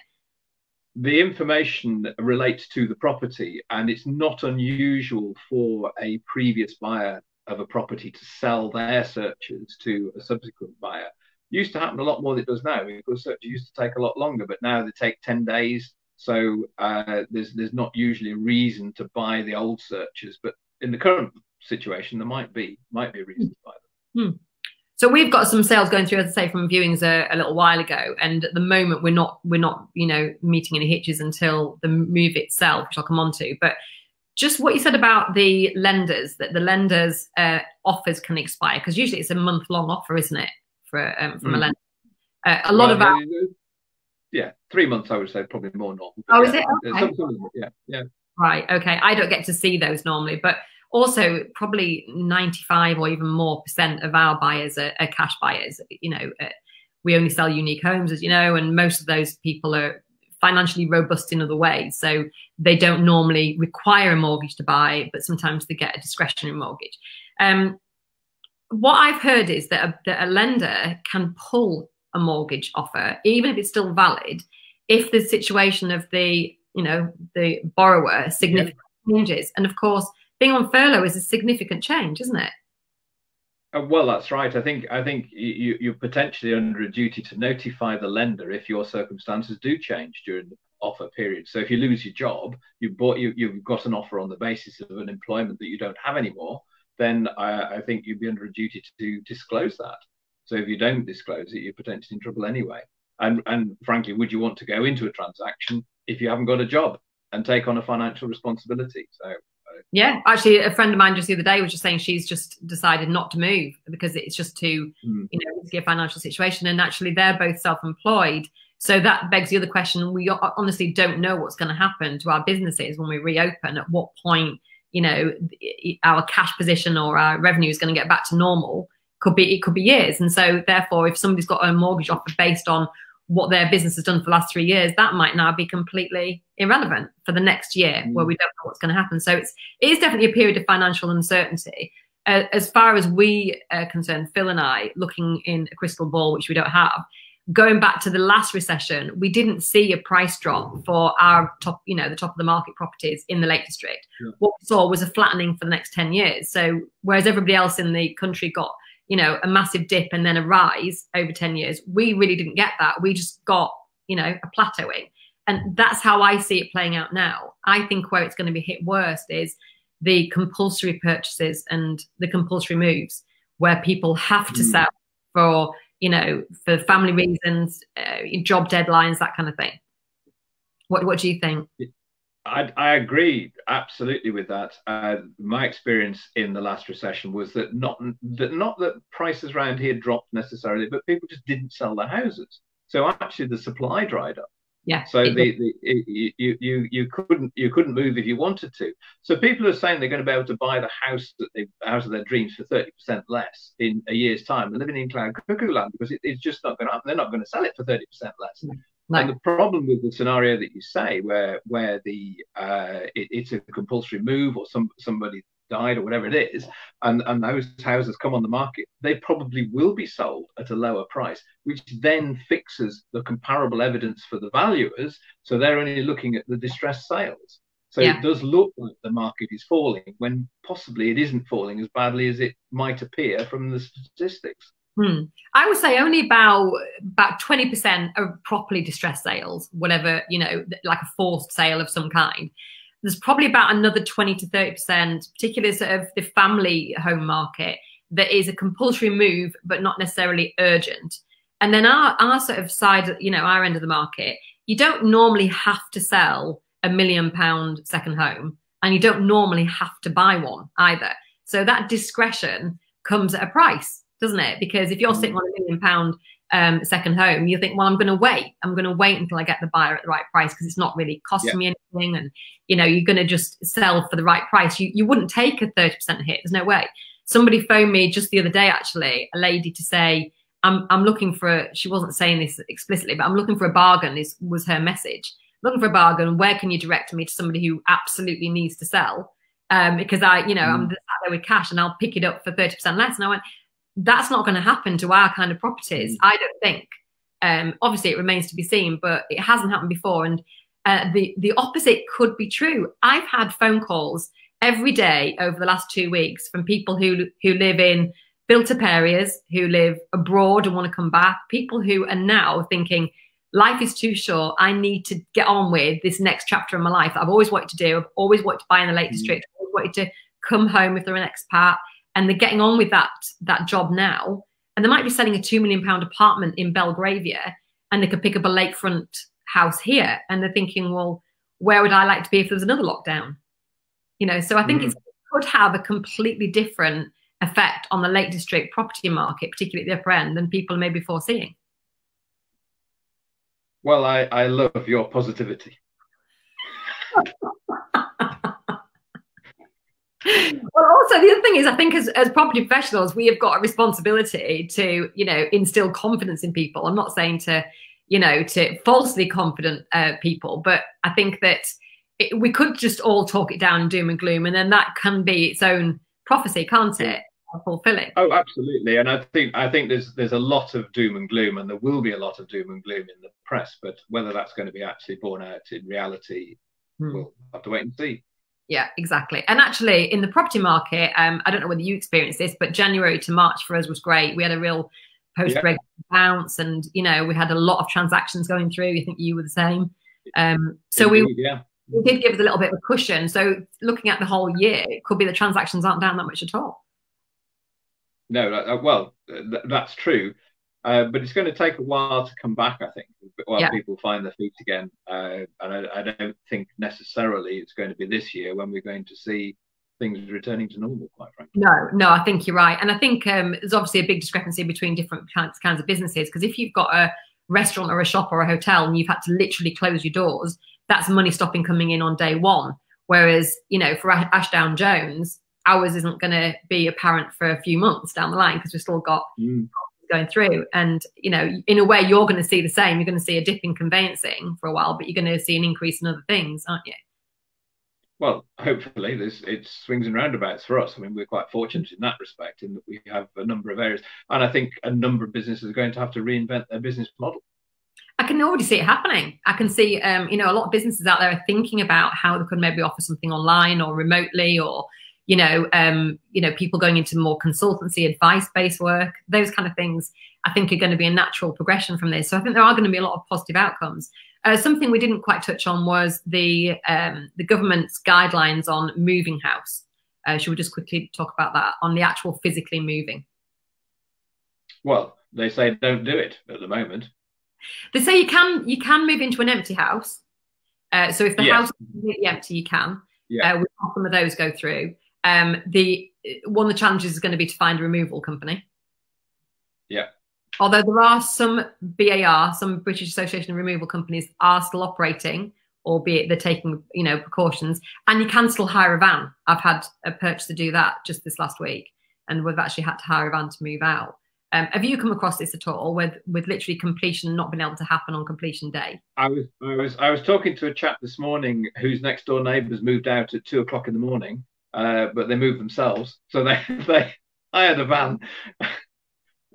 The information relates to the property, and it's not unusual for a previous buyer of a property to sell their searches to a subsequent buyer. It used to happen a lot more than it does now, because searches used to take a lot longer, but now they take 10 days. So there's not usually a reason to buy the old searches, but in the current situation, there might be a reason to buy them. So we've got some sales going through, as I say, from viewings a little while ago, and at the moment we're not meeting any hitches until the move itself, which I'll come on to. But just what you said about the lenders, that the lenders' offers can expire, because usually it's a month-long offer, isn't it, from a lender? A lot of our... Yeah, 3 months, I would say, probably more normal. Oh, is it? Okay. Yeah. Right, okay. I don't get to see those normally, but also probably 95 or even more % of our buyers are cash buyers. We only sell unique homes, as you know, and most of those people are financially robust in other ways. So they don't normally require a mortgage to buy, but sometimes they get a discretionary mortgage. What I've heard is that a lender can pull a mortgage offer, even if it's still valid, if the situation of the, the borrower significantly changes. And of course, being on furlough is a significant change, isn't it? Well, that's right. I think you're potentially under a duty to notify the lender if your circumstances do change during the offer period. So if you lose your job, you've got an offer on the basis of an employment that you don't have anymore, then I think you'd be under a duty to disclose that. So if you don't disclose it, you're potentially in trouble anyway. And frankly, would you want to go into a transaction if you haven't got a job and take on a financial responsibility? So yeah, actually, a friend of mine just the other day was just saying she's just decided not to move because it's just too, risky a financial situation. And actually, they're both self-employed. So that begs the other question. We honestly don't know what's going to happen to our businesses when we reopen. At what point, our cash position or our revenue is going to get back to normal. It could be years. And so therefore, if somebody's got a mortgage offer based on what their business has done for the last 3 years, that might now be completely irrelevant for the next year where we don't know what's going to happen. So it is definitely a period of financial uncertainty. As far as we are concerned, Phil and I, looking in a crystal ball, which we don't have, going back to the last recession, we didn't see a price drop for our top, the top of the market properties in the Lake District. Yeah. What we saw was a flattening for the next 10 years. So whereas everybody else in the country got a massive dip and then a rise over 10 years. We really didn't get that. We just got, a plateauing. And that's how I see it playing out now. I think where it's going to be hit worst is the compulsory purchases and the compulsory moves where people have to sell for, for family reasons, job deadlines, that kind of thing. What do you think? I agree absolutely with that. My experience in the last recession was that not that prices around here dropped necessarily, but people just didn't sell their houses. So actually, the supply dried up. Yeah. So you couldn't move if you wanted to. So people are saying they're going to be able to buy the house of their dreams for 30% less in a year's time. They're living in cloud cuckoo land because it's just not going to happen. They're not going to sell it for 30% less. No. And the problem with the scenario that you say, where it's a compulsory move or somebody died or whatever it is, and those houses come on the market, they probably will be sold at a lower price, which then fixes the comparable evidence for the valuers. So they're only looking at the distressed sales. So it does look like the market is falling when possibly it isn't falling as badly as it might appear from the statistics. I would say only about 20% are properly distressed sales, whatever, like a forced sale of some kind. There's probably about another 20 to 30%, particularly sort of the family home market, that is a compulsory move, but not necessarily urgent. And then our sort of side, our end of the market, you don't normally have to sell £1 million second home, and you don't normally have to buy one either. So that discretion comes at a price, doesn't it? Because if you're sitting on £1 million second home, you think, well, I'm going to wait until I get the buyer at the right price because it's not really costing me anything. And, you're going to just sell for the right price. You wouldn't take a 30% hit. There's no way. Somebody phoned me just the other day, actually, a lady, to say, I'm looking for she wasn't saying this explicitly, but I'm looking for a bargain was her message. Looking for a bargain. Where can you direct me to somebody who absolutely needs to sell? Because I'm there with cash and I'll pick it up for 30% less. And I went, that's not going to happen to our kind of properties, I don't think. Obviously, it remains to be seen, but it hasn't happened before. And the opposite could be true. I've had phone calls every day over the last 2 weeks from people who live in built-up areas, who live abroad and want to come back, people who are now thinking, life is too short. I need to get on with this next chapter of my life that I've always wanted to do. I've always wanted to buy in the Lake District. I've always wanted to come home if they're an expat. And they're getting on with that job now. And they might be selling a £2 million apartment in Belgravia, and they could pick up a lakefront house here. And they're thinking, well, where would I like to be if there was another lockdown? So I think it could have a completely different effect on the Lake District property market, particularly at the upper end, than people may be foreseeing. Well, I love your positivity. Well, also the other thing is, I think as property professionals, we have got a responsibility to, instill confidence in people. I'm not saying to falsely confident people, but I think that we could just all talk it down in doom and gloom, and then that can be its own prophecy, can't it? fulfilling. Oh, absolutely. And I think there's a lot of doom and gloom, and there will be a lot of doom and gloom in the press. But whether that's going to be actually borne out in reality, we'll have to wait and see. Yeah, exactly. And actually, in the property market, I don't know whether you experienced this, but January to March for us was great. We had a real post-Brexit bounce, and we had a lot of transactions going through. I think you were the same. So Indeed, we did give us a little bit of a cushion. So looking at the whole year, it could be the transactions aren't down that much at all. No, well, that's true. But it's going to take a while to come back, I think, while people find their feet again. And I don't think necessarily it's going to be this year when we're going to see things returning to normal, quite frankly. No, I think you're right. And I think there's obviously a big discrepancy between different kinds of businesses, because if you've got a restaurant or a shop or a hotel and you've had to literally close your doors, that's money stopping coming in on day one. Whereas, for Ashdown Jones, ours isn't going to be apparent for a few months down the line, because we've still got going through. And, in a way, you're going to see the same. You're going to see a dip in conveyancing for a while, but you're going to see an increase in other things, aren't you? Well, hopefully it swings and roundabouts for us. I mean, we're quite fortunate in that respect, in that we have a number of areas. And I think a number of businesses are going to have to reinvent their business model. I can already see it happening. I can see, a lot of businesses out there are thinking about how they could maybe offer something online or remotely, or, people going into more consultancy, advice-based work. Those kind of things, I think, are going to be a natural progression from this. So I think there are going to be a lot of positive outcomes. Something we didn't quite touch on was the government's guidelines on moving house. Should we just quickly talk about that, on the actual physically moving? Well, they say don't do it at the moment. They say you can move into an empty house. So if the house is completely empty, you can. We've had some of those go through. One of the challenges is going to be to find a removal company. Yeah. Although there are some BAR, some British Association of Removal Companies, are still operating, albeit they're taking, precautions, and you can still hire a van. I've had a purchase to do that just this last week, and we've actually had to hire a van to move out. Have you come across this at all, with literally completion not being able to happen on completion day? I was talking to a chap this morning whose next door neighbours moved out at 2 o'clock in the morning, but they moved themselves, so they hired a van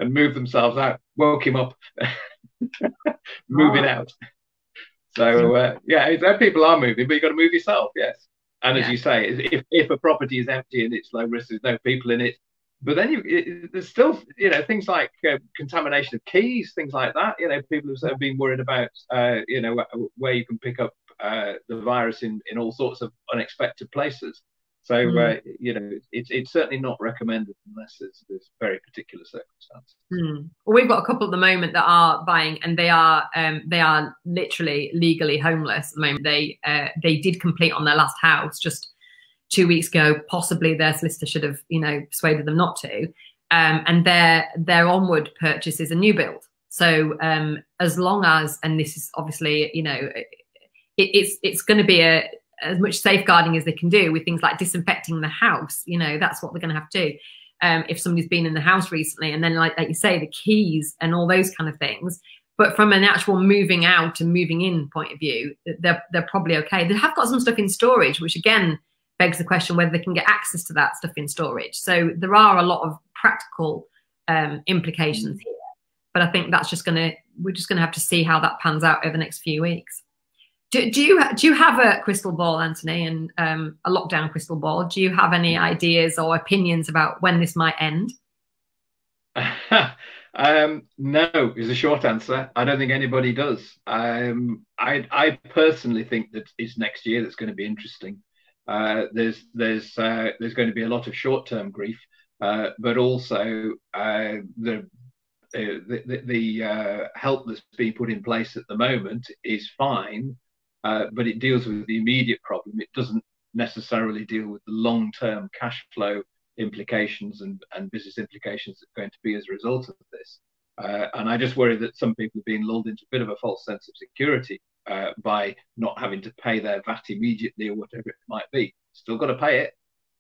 and moved themselves out, woke him up, moving out. So people are moving, but you've got to move yourself, yes. And as you say, if a property is empty and it's low risk, there's no people in it. But then there's still, things like contamination of keys, things like that. People have been worried about, where you can pick up the virus in all sorts of unexpected places. So, it's certainly not recommended unless there's very particular circumstances. Well, we've got a couple at the moment that are buying, and they are literally legally homeless at the moment. They did complete on their last house just 2 weeks ago. Possibly their solicitor should have, persuaded them not to. And their onward purchase is a new build. So as long as, and this is obviously, it's going to be as much safeguarding as they can do with things like disinfecting the house. That's what they're going to have to do. If somebody's been in the house recently, and then like you say, the keys and all those kind of things. But from an actual moving out and moving in point of view, they're probably okay. They have got some stuff in storage, which again begs the question whether they can get access to that stuff in storage. So there are a lot of practical implications here. But I think we're just going to have to see how that pans out over the next few weeks. Do you have a crystal ball, Anthony, and a lockdown crystal ball? Do you have any ideas or opinions about when this might end? No, is a short answer. I don't think anybody does. I personally think that it's next year that's going to be interesting. There's going to be a lot of short-term grief, but also the help that's being put in place at the moment is fine. But it deals with the immediate problem. It doesn't necessarily deal with the long-term cash flow implications and business implications that are going to be as a result of this. And I just worry that some people are being lulled into a bit of a false sense of security by not having to pay their VAT immediately or whatever it might be. Still got to pay it.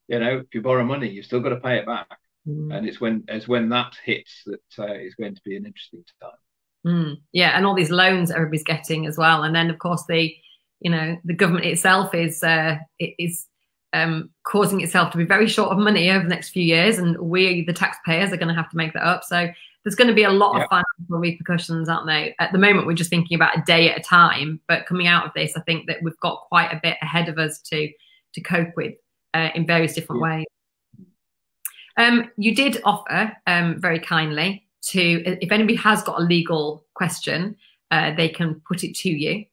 If you borrow money, you've still got to pay it back. And it's when that hits that is going to be an interesting time. Yeah, and all these loans everybody's getting as well. And then, of course, the government itself is causing itself to be very short of money over the next few years, and we, the taxpayers, are going to have to make that up. So there's going to be a lot of financial repercussions, aren't there? At the moment, we're just thinking about a day at a time, but coming out of this, I think that we've got quite a bit ahead of us to cope with in various different ways. You did offer very kindly to, if anybody has got a legal question, they can put it to you.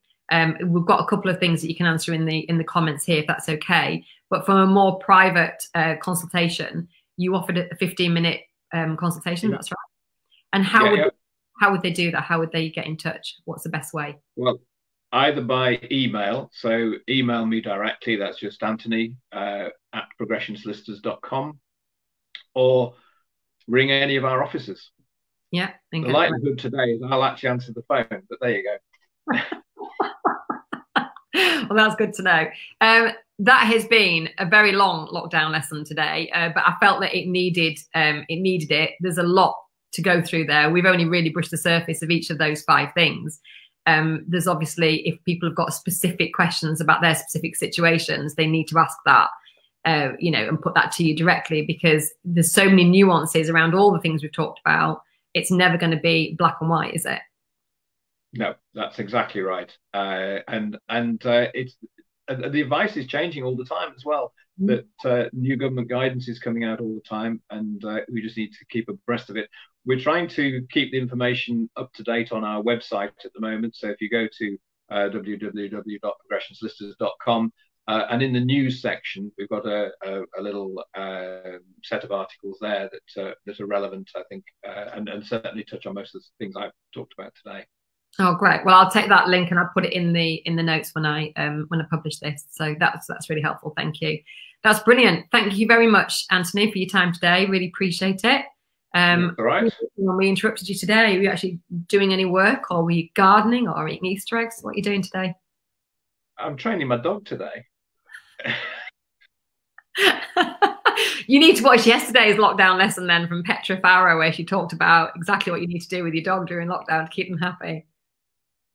We've got a couple of things that you can answer in the comments here, if that's okay. But from a more private consultation, you offered a 15-minute consultation. That's right. And how would they do that? How would they get in touch? What's the best way? Well, either by email. So email me directly. That's just Anthony at progressionsolicitors.com, or ring any of our offices. Yeah. The likelihood today is I'll actually answer the phone, but there you go. Well, that's good to know. That has been a very long lockdown lesson today, but I felt that it needed it. There's a lot to go through there. We've only really brushed the surface of each of those 5 things. There's obviously, if people have got specific questions about their specific situations, they need to ask that, and put that to you directly, because there's so many nuances around all the things we've talked about. It's never going to be black and white, is it? No, that's exactly right. And it's the advice is changing all the time as well. That new government guidance is coming out all the time, and we just need to keep abreast of it. We're trying to keep the information up to date on our website at the moment. So if you go to www.progressionsolicitors.com, and in the news section, we've got a little set of articles there that are relevant, I think, and certainly touch on most of the things I've talked about today. Oh, great. Well, I'll take that link and I'll put it in the notes when I publish this. So that's really helpful. Thank you. That's brilliant. Thank you very much, Anthony, for your time today. Really appreciate it. All right. When we interrupted you today, were you actually doing any work, or were you gardening, or eating Easter eggs? What are you doing today? I'm training my dog today. You need to watch yesterday's lockdown lesson then from Petra Farrow, where she talked about exactly what you need to do with your dog during lockdown to keep them happy.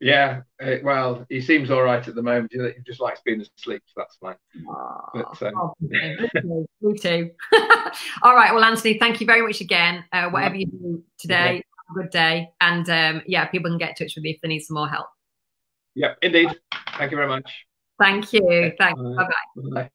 Yeah, well, he seems all right at the moment. He just likes being asleep, so that's fine. Me too. All right, well, Anthony, thank you very much again. Whatever you do today, have a good day. And people can get in touch with you if they need some more help. Yeah, indeed. Thank you very much. Thank you. Thanks. Bye-bye. Bye.